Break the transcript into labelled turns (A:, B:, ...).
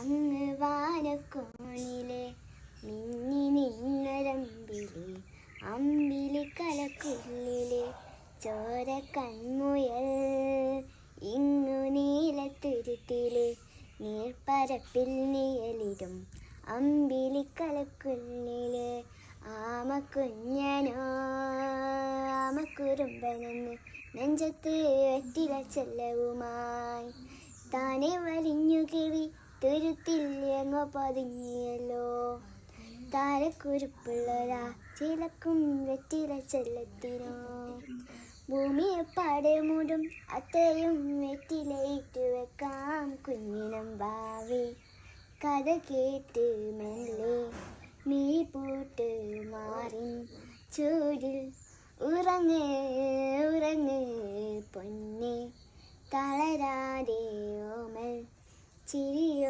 A: അങ്ങ് വാനക്കോണിലെ മിന്നി നിന്നൊരമ്പിളി അമ്പിളിക്കലക്കുള്ളിലെ ചോര കൺമുയൽ ഇങ്ങു നീലത്തുരുത്തിലെ നീർപ്പരപ്പിൽ നിഴലിടും അമ്പിളിക്കലക്കുള്ളിലെ ആമക്കുഞ്ഞനോ ആമക്കുറുമ്പനെന്ന് നെഞ്ചത്ത് വെറ്റില ചെല്ലവുമായി താനെ വലിഞ്ഞു കിളി തുരുത്തിൽ എങ്ങോ പതുങ്ങിയല്ലോ. താരക്കുരുപ്പുള്ളൊരാ ചിലക്കും വെറ്റില ചെല്ലത്തിനോ ഭൂമിയെ പാടെ മൂടും അത്രയും വെറ്റിലയിട്ടു വെക്കാം കുഞ്ഞിനമ്പാവേ. കഥ കേട്ട് മെല്ലെ നീ പൂട്ട് മാറി ചൂടിൽ ഉറങ്ങ് ഉറങ്ങ് പൊന്നെ തളരാതെ ഓമൽ ചിരിയോ.